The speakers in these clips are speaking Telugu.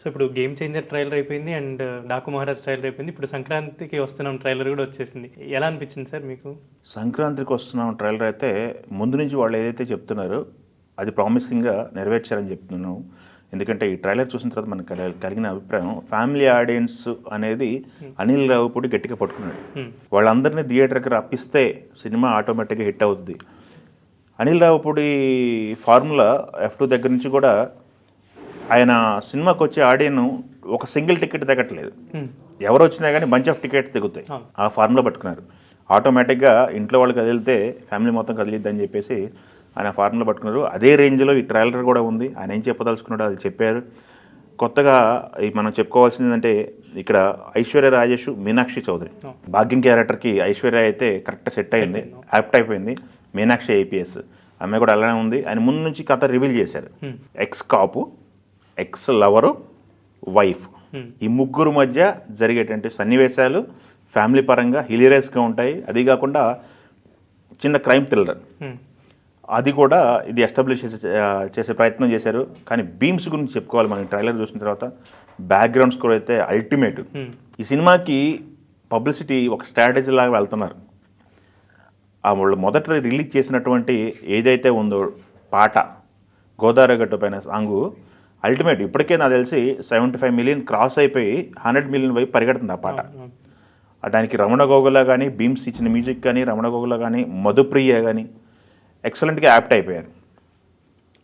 సో ఇప్పుడు 'గేమ్ చేంజర్' ట్రైలర్ అయిపోయింది అండ్ 'డాకు మహారాజ్' ట్రైలర్ అయిపోయింది. ఇప్పుడు సంక్రాంతికి వస్తున్నాం ట్రైలర్ కూడా వచ్చేసింది. ఎలా అనిపించింది సార్ మీకు? సంక్రాంతికి వస్తున్నాం ట్రైలర్ అయితే ముందు నుంచి వాళ్ళు ఏదైతే చెప్తున్నారో అది ప్రామిసింగ్గా నెరవేర్చారని చెప్తున్నాను. ఎందుకంటే ఈ ట్రైలర్ చూసిన తర్వాత మనకు కలిగిన అభిప్రాయం ఫ్యామిలీ ఆడియన్స్ అనేది అనిల్ రావిపూడి గట్టిగా పట్టుకున్నాడు. వాళ్ళందరినీ థియేటర్కి రప్పిస్తే సినిమా ఆటోమేటిక్గా హిట్ అవుద్ది. అనిల్ రావిపూడి ఫార్ములా F2 దగ్గర నుంచి కూడా ఆయన సినిమాకి వచ్చే ఆడియన్ ఒక సింగిల్ టికెట్ తగ్గట్లేదు. ఎవరు వచ్చినా కానీ బంచ్ ఆఫ్ టికెట్ దిగుతాయి. ఆ ఫార్ములా పట్టుకున్నారు. ఆటోమేటిక్గా ఇంట్లో వాళ్ళు కదిలితే ఫ్యామిలీ మొత్తం కదిలిద్దని చెప్పేసి ఆయన ఫార్ములా పట్టుకున్నారు. అదే రేంజ్లో ఈ ట్రైలర్ కూడా ఉంది. ఆయన ఏం చెప్పదలుచుకున్నాడో అది చెప్పారు. కొత్తగా మనం చెప్పుకోవాల్సింది ఏంటంటే ఇక్కడ ఐశ్వర్య రాజేష్, మీనాక్షి చౌదరి భాగ్యం క్యారెక్టర్కి ఐశ్వర్య అయితే కరెక్ట్ సెట్ అయింది, యాప్ట్ అయిపోయింది. మీనాక్షి ఐపీఎస్ ఆమె కూడా అలానే ఉంది. ఆయన ముందు నుంచి కథ రివీల్ చేశారు. ఎక్స్ కాపు, ఎక్స్ లవరు, వైఫ్, ఈ ముగ్గురు మధ్య జరిగేటువంటి సన్నివేశాలు ఫ్యామిలీ పరంగా హిలీరియస్గా ఉంటాయి. అది కాకుండా చిన్న క్రైమ్ థ్రిల్లర్ అది కూడా ఇది ఎస్టాబ్లిష్ చేసే ప్రయత్నం చేశారు. కానీ బీమ్స్ గురించి చెప్పుకోవాలి మనం ట్రైలర్ చూసిన తర్వాత. బ్యాక్గ్రౌండ్ స్కోర్ అయితే అల్టిమేట్. ఈ సినిమాకి పబ్లిసిటీ ఒక స్ట్రాటజీ లాగా వెళ్తున్నారు. వాళ్ళు మొదట రిలీజ్ చేసినటువంటి ఏదైతే ఉందో పాట గోదావరి గట్టు పైన సాంగు అల్టిమేట్. ఇప్పటికే నాకు తెలిసి 75 మిలియన్ క్రాస్ అయిపోయి 100 మిలియన్ వైపు పరిగెడుతుంది ఆ పాట. దానికి రమణ గోగుల కానీ, బీమ్స్ ఇచ్చిన మ్యూజిక్ కానీ, రమణ గోగుల కానీ, మధుప్రియ కానీ ఎక్సలెంట్గా యాప్ట్ అయిపోయారు.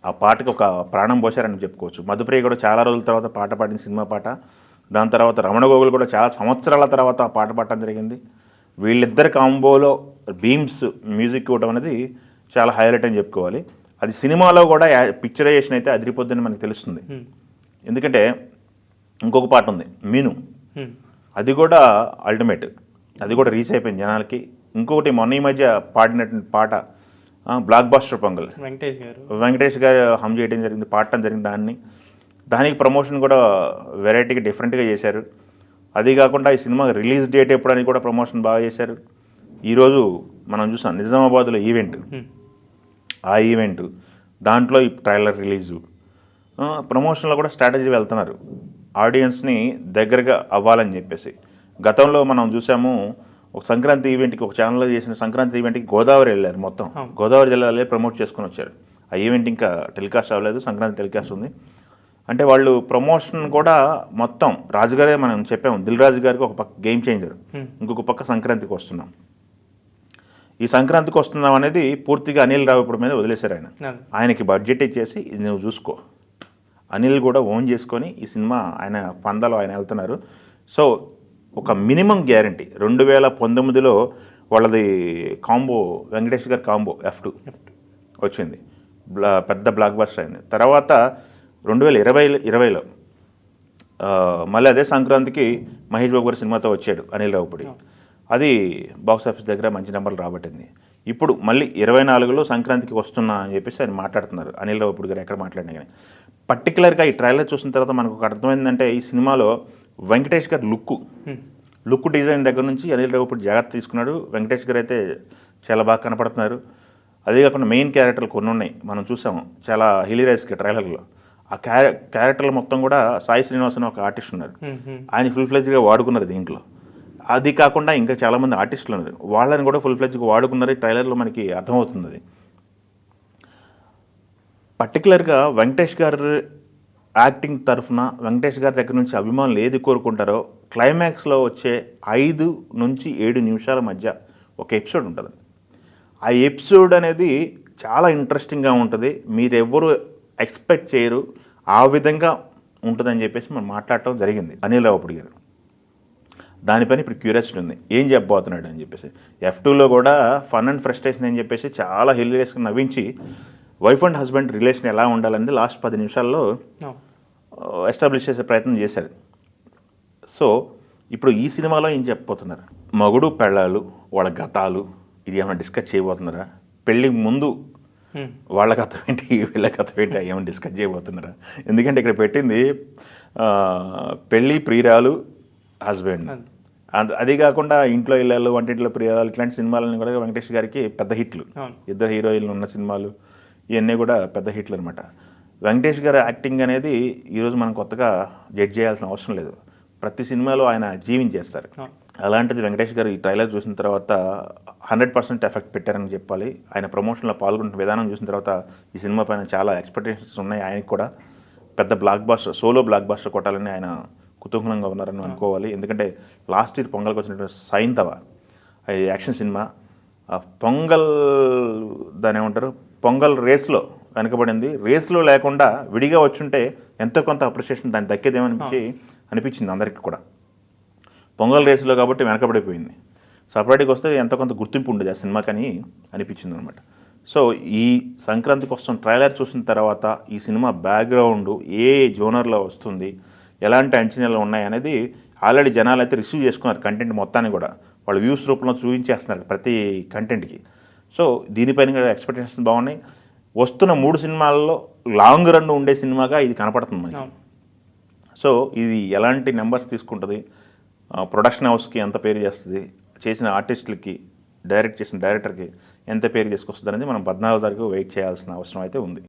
ఆ పాటకు ఒక ప్రాణం పోశారని చెప్పుకోవచ్చు. మధుప్రియ కూడా చాలా రోజుల తర్వాత పాట పాడిన సినిమా పాట. దాని తర్వాత రమణ గోగులు కూడా చాలా సంవత్సరాల తర్వాత ఆ పాట పాడటం జరిగింది. వీళ్ళిద్దరి కాంబోలో బీమ్స్ మ్యూజిక్ ఇవ్వడం అనేది చాలా హైలైట్ అని చెప్పుకోవాలి. అది సినిమాలో కూడా పిక్చరైజేషన్ అయితే అదిరిపోద్దని మనకు తెలుస్తుంది. ఎందుకంటే ఇంకొక పాట ఉంది మీను, అది కూడా అల్టిమేట్, అది కూడా రీచ్ అయిపోయింది జనాలకి. ఇంకొకటి మొన్న ఈ మధ్య పాడినటువంటి పాట బ్లాక్ బాస్టర్ పొంగల్, వెంకటేష్ గారు హమ్ చేయడం జరిగింది, పాడటం జరిగింది. దానికి ప్రమోషన్ కూడా వెరైటీగా డిఫరెంట్గా చేశారు. అది కాకుండా ఈ సినిమా రిలీజ్ డేట్ ఎప్పుడని కూడా ప్రమోషన్ బాగా చేశారు. ఈరోజు మనం చూసాం నిజామాబాద్లో ఈవెంట్, ఆ ఈవెంట్ దాంట్లో ఈ ట్రైలర్ రిలీజు, ప్రమోషన్లో కూడా స్ట్రాటజీ వెళ్తున్నారు ఆడియన్స్ని దగ్గరగా అవ్వాలని చెప్పేసి. గతంలో మనం చూసాము ఒక సంక్రాంతి ఈవెంట్కి, ఒక ఛానల్లో చేసిన సంక్రాంతి ఈవెంట్కి గోదావరి వెళ్ళారు, మొత్తం గోదావరి జిల్లాలో ప్రమోట్ చేసుకుని వచ్చారు. ఆ ఈవెంట్ ఇంకా టెలికాస్ట్ అవ్వలేదు, సంక్రాంతి టెలికాస్ట్ ఉంది. అంటే వాళ్ళు ప్రమోషన్ కూడా మొత్తం రాజుగారే మనం చెప్పాము, దిల్ రాజు గారికి ఒక పక్క గేమ్ చేంజర్, ఇంకొక పక్క సంక్రాంతికి వస్తున్నాం. ఈ సంక్రాంతికి వస్తున్నాం అనేది పూర్తిగా అనిల్ రావిపూడి మీద వదిలేశారు. ఆయనకి బడ్జెట్ ఇచ్చేసి ఇది నువ్వు చూసుకో, అనిల్ కూడా ఓన్ చేసుకొని ఈ సినిమా ఆయన పందాలో ఆయన వెళ్తున్నారు. సో ఒక మినిమం గ్యారంటీ 2019లో వాళ్ళది కాంబో, వెంకటేష్ గారి కాంబో F2 వచ్చింది, పెద్ద బ్లాక్ బస్టర్ అయింది. తర్వాత 2020లో మళ్ళీ అదే సంక్రాంతికి మహేష్ బాబు గారి సినిమాతో వచ్చాడు అనిల్ రావిపూడి. అది బాక్స్ ఆఫీస్ దగ్గర మంచి నెంబర్లు రాబట్టింది. ఇప్పుడు మళ్ళీ 24లో సంక్రాంతికి వస్తున్నా అని చెప్పేసి ఆయన మాట్లాడుతున్నారు. అనిల్ రావిపూడి గారు ఎక్కడ మాట్లాడినా కానీ పర్టికులర్గా ఈ ట్రైలర్ చూసిన తర్వాత మనకు ఒక అర్థమైందంటే ఈ సినిమాలో వెంకటేష్ గారు లుక్ డిజైన్ దగ్గర నుంచి అనిల్ రావిపూడి జాగ్రత్త తీసుకున్నాడు. వెంకటేష్ గారు అయితే చాలా బాగా కనపడుతున్నారు. అదే కాకుండా మెయిన్ క్యారెక్టర్లు కొన్ని ఉన్నాయి, మనం చూసాము చాలా హిలీరియస్గా ట్రైలర్లో. ఆ క్యారెక్టర్లు మొత్తం కూడా సాయి శ్రీనివాస్ అని ఒక ఆర్టిస్ట్ ఉన్నారు, ఆయన ఫుల్ ఫ్లెడ్జ్గా వాడుకున్నారు దీంట్లో. అది కాకుండా ఇంకా చాలామంది ఆర్టిస్టులు ఉన్నారు, వాళ్ళని కూడా ఫుల్ ఫ్లెడ్జ్గా వాడుకున్నారు. ఈ ట్రైలర్లో మనకి అర్థమవుతుంది. అది పర్టికులర్గా వెంకటేష్ గారు యాక్టింగ్ తరఫున వెంకటేష్ గారి దగ్గర నుంచి అభిమానులు ఏది కోరుకుంటారో క్లైమాక్స్లో వచ్చే 5 నుంచి 7 నిమిషాల మధ్య ఒక ఎపిసోడ్ ఉంటుంది. ఆ ఎపిసోడ్ అనేది చాలా ఇంట్రెస్టింగ్గా ఉంటుంది, మీరెవ్వరూ ఎక్స్పెక్ట్ చేయరు, ఆ విధంగా ఉంటుందని చెప్పేసి మనం మాట్లాడటం జరిగింది అనిల్ రావిపూడి గారు. దానిపైన ఇప్పుడు క్యూరియాసిటీ ఉంది, ఏం చెప్పబోతున్నాడు అని చెప్పేసి. F2లో కూడా ఫన్ అండ్ ఫ్రస్ట్రేషన్ అని చెప్పేసి చాలా హిలీరియస్గా నవ్వించి వైఫ్ అండ్ హస్బెండ్ రిలేషన్ ఎలా ఉండాలనేది లాస్ట్ 10 నిమిషాల్లో ఎస్టాబ్లిష్ చేసే ప్రయత్నం చేశారు. సో ఇప్పుడు ఈ సినిమాలో ఏం చెప్పబోతున్నారు, మగుడు పెళ్ళాలు వాళ్ళ గతాలు ఇది ఏమైనా డిస్కస్ చేయబోతున్నారా? పెళ్ళికి ముందు వాళ్ళ కథ ఏంటి, వీళ్ళ కథ ఏంటి, ఏమైనా డిస్కస్ చేయబోతున్నారా? ఎందుకంటే ఇక్కడ పెట్టింది పెళ్ళి, ప్రియురాలు, హస్బెండ్. అది కాకుండా ఇంట్లో ఇళ్ళలు, వంటింట్లో ప్రియురాలు, ఇట్లాంటి సినిమాలని కూడా వెంకటేష్ గారికి పెద్ద హిట్లు. 2 హీరోయిన్లు ఉన్న సినిమాలు ఇవన్నీ కూడా పెద్ద హిట్లు అనమాట. వెంకటేష్ గారి యాక్టింగ్ అనేది ఈరోజు మనం కొత్తగా జడ్జ్ చేయాల్సిన అవసరం లేదు. ప్రతి సినిమాలో ఆయన జీవించేస్తారు. అలాంటిది వెంకటేష్ గారు ఈ ట్రైలర్ చూసిన తర్వాత 100% ఎఫెక్ట్ పెట్టారని చెప్పాలి. ఆయన ప్రమోషన్లో పాల్గొంటున్న విధానం చూసిన తర్వాత ఈ సినిమా పైన చాలా ఎక్స్పెక్టేషన్స్ ఉన్నాయి. ఆయనకి కూడా పెద్ద సోలో బ్లాక్ బాస్టర్ కొట్టాలని ఆయన కుతూహలంగా ఉన్నారని అనుకోవాలి. ఎందుకంటే లాస్ట్ ఇయర్ పొంగల్కి వచ్చినటువంటి సైంధవ అది యాక్షన్ సినిమా. పొంగల్ దాని ఏమంటారు, పొంగల్ రేస్లో వెనకబడింది. రేస్లో లేకుండా విడిగా వచ్చుంటే ఎంతో కొంత అప్రిషియేషన్ దాన్ని అనిపించింది అందరికీ కూడా. పొంగల్ రేసులో కాబట్టి వెనకబడిపోయింది. సపరేట్గా వస్తే ఎంతో కొంత గుర్తింపు ఉండేది ఆ సినిమాకని అనిపించింది అనమాట. సో ఈ సంక్రాంతి కోసం ట్రైలర్ చూసిన తర్వాత ఈ సినిమా బ్యాక్గ్రౌండ్ ఏ జోనర్లో వస్తుంది, ఎలాంటి అంచనాలు ఉన్నాయి అనేది ఆల్రెడీ జనాలు అయితే రిసీవ్ చేసుకున్నారు. కంటెంట్ మొత్తాన్ని కూడా వాళ్ళు వ్యూస్ రూపంలో చూపించేస్తున్నారు ప్రతి కంటెంట్కి. సో దీనిపైన కూడా ఎక్స్పెక్టేషన్స్ బాగున్నాయి. వస్తున్న 3 సినిమాల్లో లాంగ్ రన్ ఉండే సినిమాగా ఇది కనపడుతుంది మనకి. సో ఇది ఎలాంటి నెంబర్స్ తీసుకుంటుంది, ప్రొడక్షన్ హౌస్కి ఎంత పేరు చేస్తుంది, చేసిన ఆర్టిస్టులకి, డైరెక్ట్ చేసిన డైరెక్టర్కి ఎంత పేరు తీసుకొస్తుంది అనేది మనం 14వ తారీఖు వెయిట్ చేయాల్సిన అవసరం అయితే ఉంది.